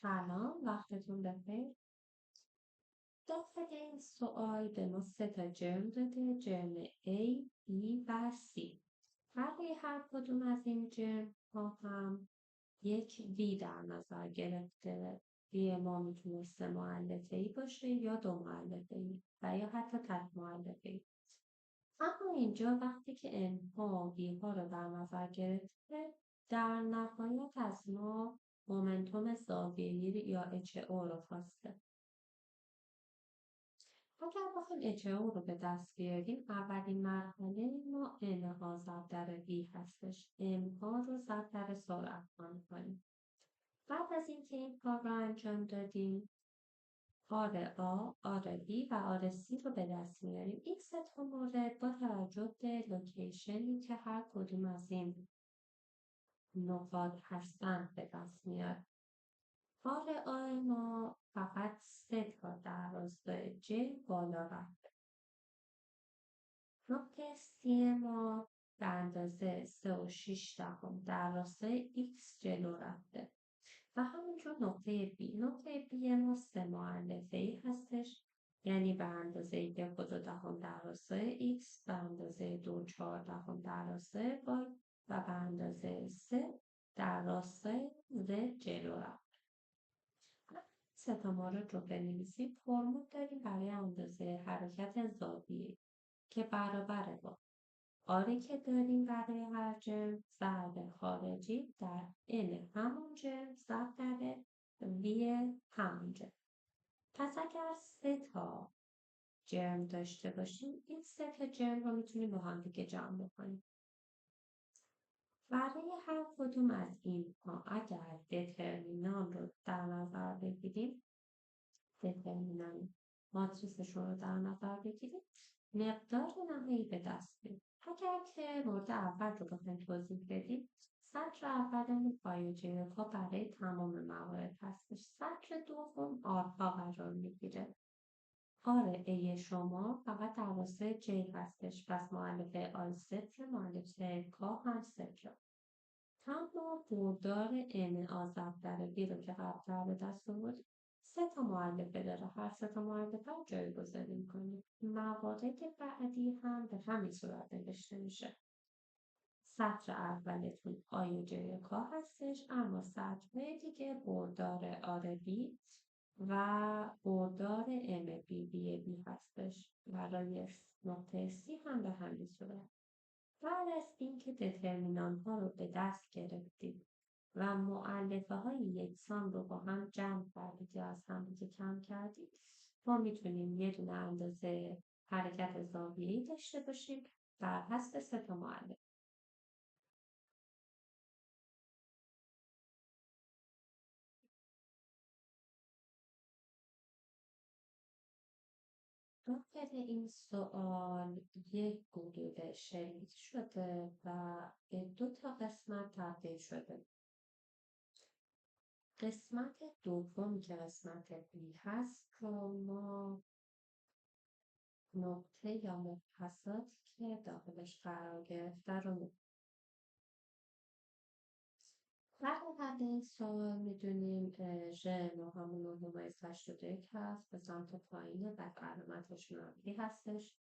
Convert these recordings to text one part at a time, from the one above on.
سلام وقتتون بخیر. داخل این سوال به ما سه تا جرم داده، جرم A، B و C. برای هر کدوم از این جرم ها هم یک V در نظر گرفته. V ما میتونه سه مؤلفه ای باشه یا دو مؤلفه ای و یا حتی تک مؤلفه ای. اما اینجا وقتی که N ها V ها رو در نظر گرفته، در نهایت از ما مومنتوم زاویه‌ای یا HO رو خواسته. اگر بخوایم HO رو به دست بیاریم، اولین مرحله ما N ها ضرب در V هستش. M ها رو ضرب در سرعت ها می‌کنیم. بعد از اینکه این کار رو انجام دادیم، R A، R B و R C رو به دست میاریم. این سه تا مورد با توجه به لوکیشنی که هر کدوم از این نقاط هستن به دست میاد. R A ما فقط سه تا در راستای J بالا رفته. نقطه C ما به اندازه 3.6 در راستای X جلو رفته. و همینجور نقطه B. نقطه B ما سه مؤلفه‌ای هستش، یعنی به اندازه 1.2 در راستای X، به اندازه 2.4 در راستای Y و به اندازه 3 در راستای Z جلو رفت. سه تا مورد رو بنویسیم. فرمول داریم برای اندازه حرکت زاویه‌ای که برابر با آری که داریم برای هر جرم ضرب خارجی در N همون جرم ضرب در V همون جرم. پس اگر سه تا جرم داشته باشیم، این سه تا جرم رو میتونیم با هم دیگه جمع بکنیم. برای هر کدوم از اینها اگر دترمینان رو در نظر بگیریم، دترمینان ماتریسشون رو در نظر بگیریم، مقدار نهایی به دست بیاریم. اگر که مورد اول رو بخوایم توضیح بدیم، سطر اول پایوجیوکا برای تمام موارد هستش. سطر دوم آرها قرار میگیره. آر ای شما فقط در راستای جی هستش، پس مؤلفه آی صفر، مؤلفه کا هم صفر. اما بردار ان آ در بی رو که قبل‌تر به دست آوردیم، سه تا مؤلفه داره. هر سه تا مؤلفه رو جایگزین می‌کنیم. موارد بعدی هم به همین صورت نوشته میشه. سطر اولتون آی و جی کا هستش، اما سطرهای دیگه بردار آر بی و بردار ام بی بی بی هستش. برای نقطه سی هم به همین صورت. بعد از اینکه دترمینان ها رو به دست گرفتید و مؤلفه های یکسان رو با هم جمع کردید یا از هم دیگه کم کردید، ما میتونیم یه دونه اندازه حرکت زاویه‌ای داشته باشیم بر حسب سه تا مؤلفه. داخل این سوال یک گروه شریک شده و به دو تا قسمت تبدیل شده. قسمت دوم که قسمت بی هست رو ما نقطه یا مبحثاتی که داخلش قرار گرفته رو برای حل این سوال میدونیم ژ ما همون 9.81 هست، به سمت پایینه و علامتش منفی هستش.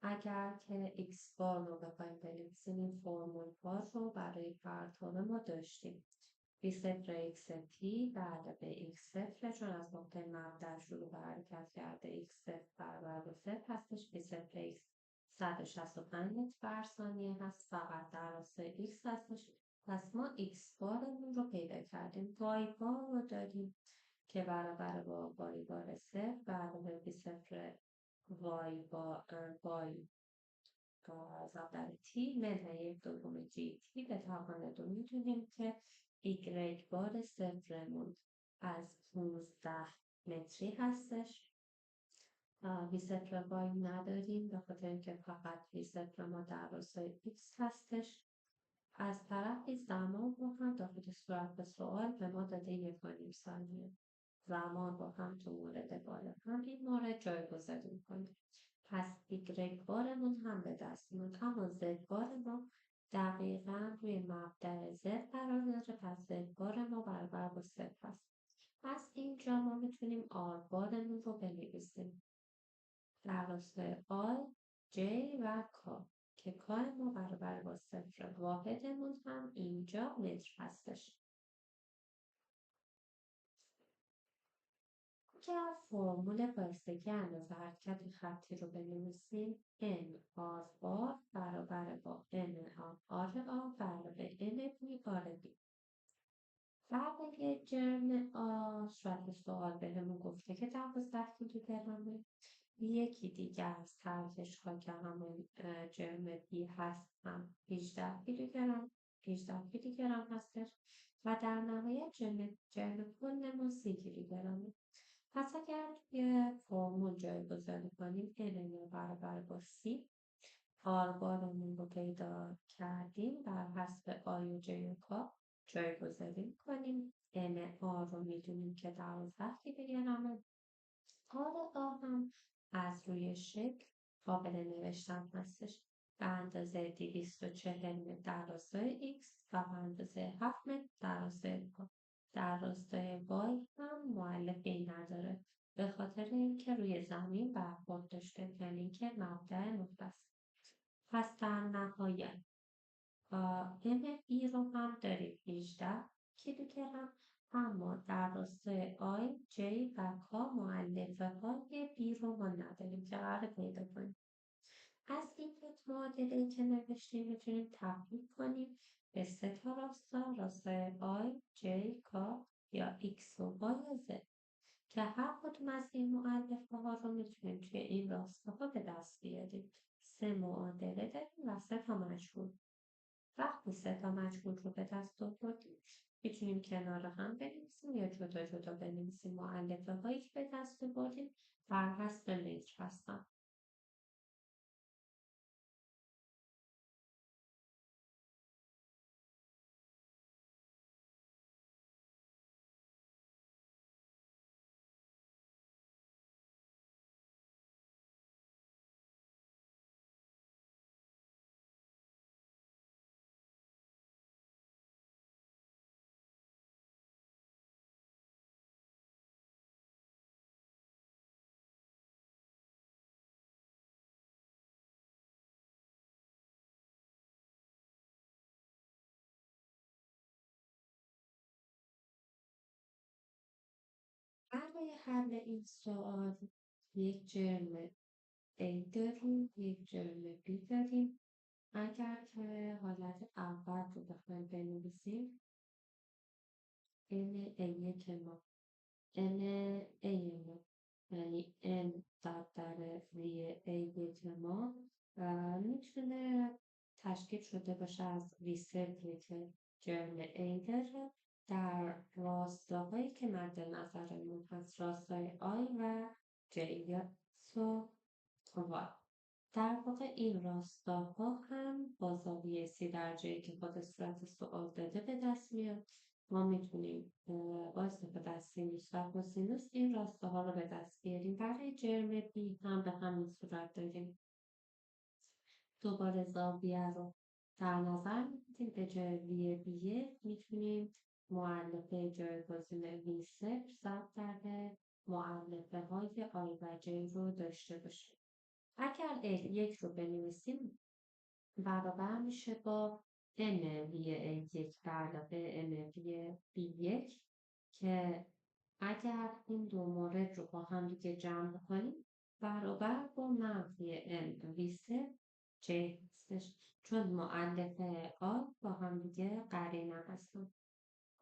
اگر که x بار رو بخوایم بنویسیم، این فرمول بار رو برای پرتاب ما داشتیم. بی صفر x t به علاوه x صفر، چون از نقطه مبدأ شروع به حرکت کرده x صفر برابر به صفر هستش. بی صفر x 165 متر بر ثانیه هست، فقط در راستای x هستش. پس ما x بارمون رو پیدا کردیم. y بار رو داریم که برابر با y بار صفر به علاوه بی صفر y با y ضرب در t منهای یک دوم جی تی به توان دو. میتونیم که y بار صفرمون از 15 متری هستش. بی صفر y نداریم به خاطر اینکه فقط بی صفر ما در راستای x هستش. از طرفی زمان رو هم داخل صورت سوال به ما داده 1.5 ثانیه. زمان رو هم تو مورد بالا هم این مورد جایگزین می‌کنیم. پس y بارمون هم به دست میاد، اما z بار ما دقیقا روی مبدأ z قرار داره. پس z بار ما برابر با صفر هست. از اینجا ما میتونیم آربارمون رو بنویسیم در راستای آی، جی و کا که کار ما برابر با 0. واحدمون هم اینجا متر هستش. اگر فرمول بایستگی اندازه حرکت خطی رو بنویسیم n آر بار برابر با n آر آ برابر n بی آر بی. فرق جرم آ صورت سوال بهمون گفته که 12 کیلوگرمه. یکی دیگر از ترکش‌ها که همون جرم بی هست هم 18 کیلوگرم هستش و در نهایت جرم کلمون 30 کیلوگرمه. پس اگر توی فرمول جایگذاری کنیم n برابر با 30 آربارمون رو پیدا کردیم بر حسب آی و جی و کا جایگذاری کنیم. n آر رو میدونیم که 12 کیلوگرمه. آر آ هم از روی شکل قابل نوشتن هستش به اندازه 240 متر در راستای x و به اندازه 7 متر در راستای کا. در راستای y هم مؤلفه‌ای نداره به خاطر اینکه روی زمین برخورد داشته، یعنی اینکه مبدأ نقطه است. پس در نهایت m ای رو هم داریم 18 کیلوگرم، اما در راستای آی، جی و کا مؤلفه های بی رو ما نداریم که قرار پیدا کنیم. از این معادله که نوشتیم میتونیم تبدیل کنیم به 3 راستای آی، جی، کا یا ایکس و وای و زد که هر کدوم از این مؤلفه ها رو میتونیم توی این راستاها به دست بیاریم. 3 معادله داریم و 3 مجهول. وقتی 3 مجهول رو به دست آوردیم میتونیم کنار هم بنویسیم یا جدا جدا بنویسیم. مؤلفه هایی که به دست آوردیم بر حسب متر هستن. برای حل این سوال یک جرم A داریم، یک جرم B داریم. اگر که حالت اول رو بخوایم بنویسیم n A1 ما n A ما یعنی n در روی A1 ما میتونه تشکیل شده باشه از ریسپلی که جرم A داره در راستاهایی که مد نظرمون هست راستای I و J یا سو و در واقع این راستاها هم با زاویه 30 درجه‌ای که خود صورت سوال داده به دست میاد. ما میتونیم با استفاده از سینوس و کوسینوس این راستاها رو به دست بیاریم. برای جرم بی هم به همین صورت داریم. دوباره زاویه رو در نظر میگیریم. به جای وی بی میتونیم مؤلفه جایگزین وی صفر ضرب در مؤلفه های آی و جی رو داشته باشیم. اگر L1 رو بنویسیم برابر میشه با N وی A1 به علاوه N وی B1 که اگر این دو مورد رو با هم دیگه جمع کنیم برابر با منفی N وی 3 J هستش چون مؤلفه آ با هم دیگه قرینه هستن.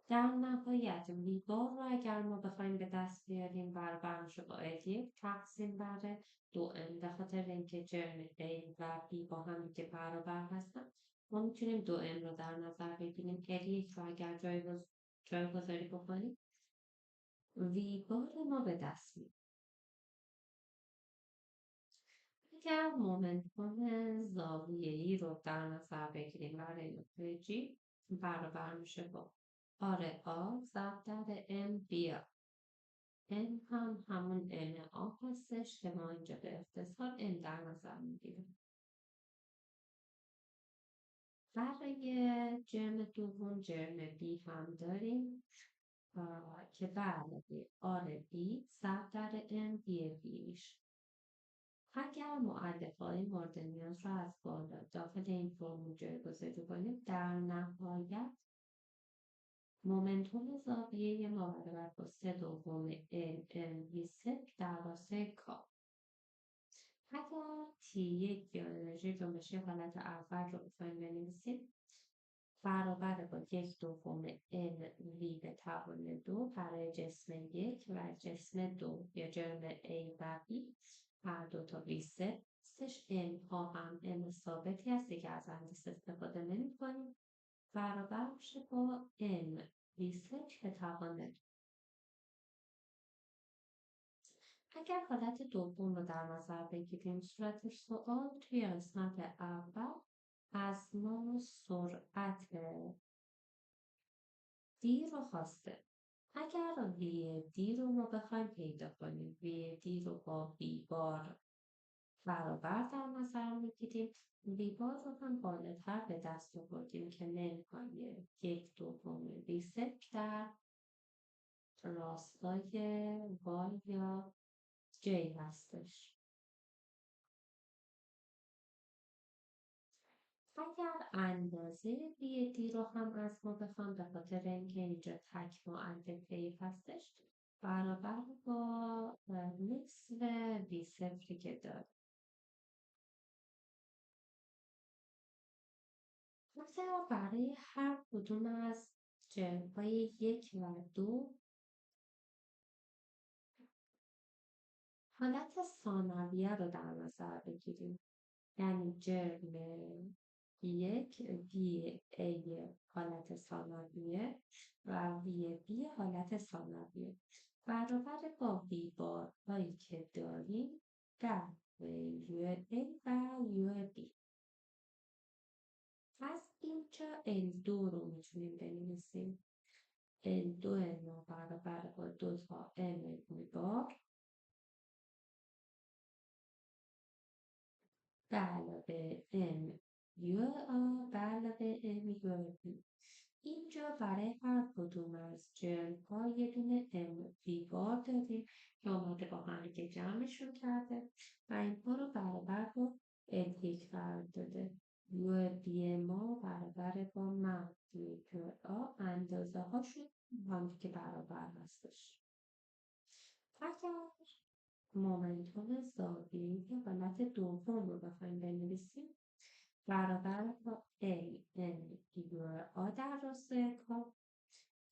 در نهایت وی بار رو اگر ما بخوایم به دست بیاریم برابر میشه با L1 تقسیم بر 2n به خاطر اینکه جرم A و B با هم دیگه برابر هستن ما میتونیم 2n رو در نظر بگیریم. L1 رو اگر جایگذاری بکنیم وی بار ما به دست میاد. اگر مومنتوم زاویه‌ای رو در نظر بگیریم برای نقطه G برابر میشه با آر آ ضرب در ام بیا. n هم همون n آ هستش که ما اینجا به اختصار n در نظر میگیریم. برای جرم دوم جرم B هم داریم. که به علاوه آر بی ضرب در ام بی بی میشه. اگر مؤلفه‌های مورد نیاز را از بالا داخل این فرمول جایگزین کنیم، در نهایت مومنتوم زاویه ما برابر با 3/2 ال وی صفر در راستای کا. اگر T1 یا انرژی جنبشی حالت اول رو بخوایم بنویسیم، برابر با 1/2 ال وی به توان 2 برای جسم 1 و جسم 2 یا جرم A و B، هر دو تا وی صفر هستش. ام ها هم ام ثابتی هست که از اندازه استفاده نمی کنیم، برابر میشه با ام وی صفر به توان 2. اگر حالت دوم رو در نظر بگیریم، صورت سوال توی قسمت اول از ما سرعت دی رو خواسته. اگر وی دی رو ما بخوایم پیدا کنیم، وی دی رو با وی بار برابر در نظر میگیریم، وی بار رو هم بالاتر به دست آوردیم که نمی‌کنیم 1/2 وی صفر در راستای وای یا جی هستش. اگر اندازه وی دی رو هم از ما بخوام، به خاطر اینکه اینجا تک معلفه هستش، برابر با نصف وی صفری که داریم. مثلا برای هر کدوم از جرم‌های 1 و 2 حالت ثانویه رو در نظر بگیریم. یعنی جرم 1 وی ای حالت ثانویه و وی بی حالت ثانویه برابر با وی بار هایی که داریم در یو ای و یو بی. پس اینجا L2 رو میتونیم بنویسیم. L2 ما برابر با 2 تا M وی بار به علاوه M یو آ به علاوه M یو بی. اینجا برای هر کدوم از جرم ها یه دونه ام وی بار داریم که اومده با هم که جمعشون کرده و اینها رو برابر با ال1 قرار داده. یو بی ما برابر با منفی یو آ، اندازه هاشون هم که برابر هستش. اگر مومنتوم زاویه‌ای حالت دوم رو بخوایم بنویسیم، برابر با ال ان یو آ در راستای کا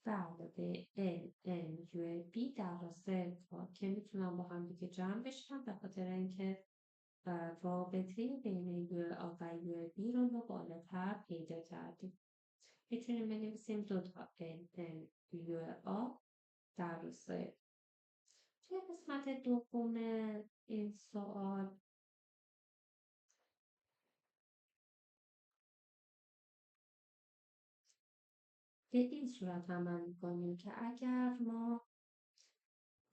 به علاوه ال یو بی در راستای کا که میتونم با هم دیگه جمع بشن، به خاطر اینکه رابطه بین یو آ و یو بی رو ما بالاتر پیدا کردیم. میتونیم بنویسیم 2 تا ال یو آ در راستای. توی قسمت دوم این سوال به این صورت عمل می‌کنیم که اگر ما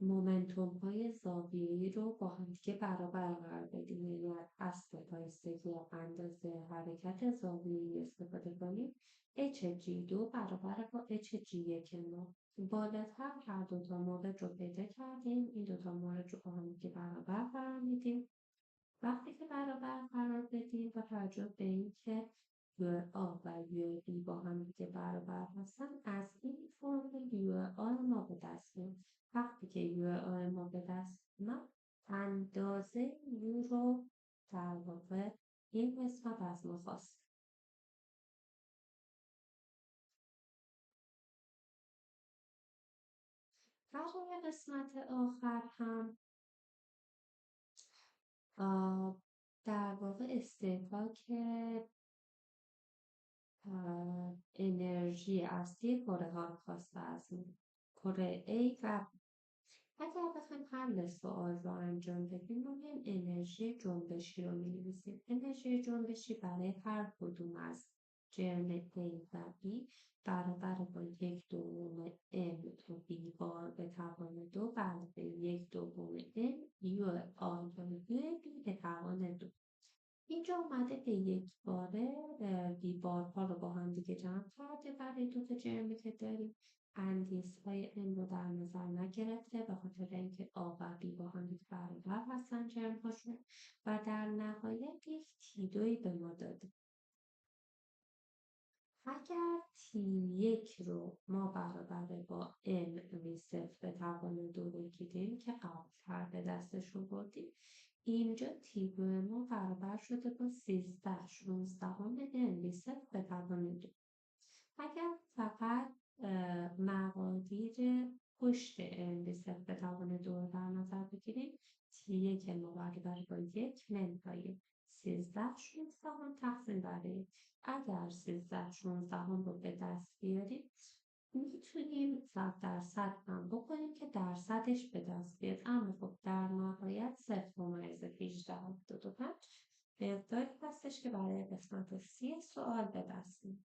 مومنتوم های زاویه‌ای رو با هم دیگه برابر قرار بدیم، یعنی از اصل بایستگی اندازه حرکت زاویه‌ای استفاده کنیم، HG2 برابر با HG1 ما. بالاتر هر دو تا مورد رو پیدا کردیم، این دو تا مورد رو با هم دیگه برابر قرار میدیم. وقتی که برابر قرار بدیم با توجه به اینکه یو آ و یو بی با هم دیگه برابر هستن، از این فرمول یو آ ما به دست میاریم. وقتی که یو آ ما به دست میاد، اندازه یو رو در واقع این قسمت از ما خواست. برای قسمت آخر هم در واقع استهلاک انرژی اصلی کره ها رو خواسته از کره A و اگر بخوایم حل سوال رو انجام بدیم، ما میایم انرژی جنبشی رو می‌نویسیم. انرژی جنبشی برای هر کدوم از جرم A و B برابر با 1/2 M تو B بار به توان 2 به علاوه 1/2 M یو آ یا یو B به توان 2. اینجا اومده به یک باره بی بارها رو با هم دیگه جمع کرده برای دو تا جرمی که داریم. اندیس‌های n رو در نظر نگرفته به خاطر اینکه آ و بی با هم دیگه برابر هستن جرم‌هاشون و در نهایت یک T2 به ما داده. اگر T1 رو ما برابر با n V0 به توان 2 بگیریم که قبل‌تر به دستش رو بردیم، اینجا T2 ما برابر شده با 13/16 n V0 به توان 2. اگر فقط مقادیر پشت n V0 به توان 2 رو در نظر بگیریم، T1 ما برابر با 1 منهای 13/16 تقسیم بر 1. اگر 13/16 رو به دست بیاریم میتونیم 100% هم بکنیم که درصدش به دست بیاد، اما خب در نهایت 0.1875 مقداری هستش که برای قسمت C سوال به دست میاد.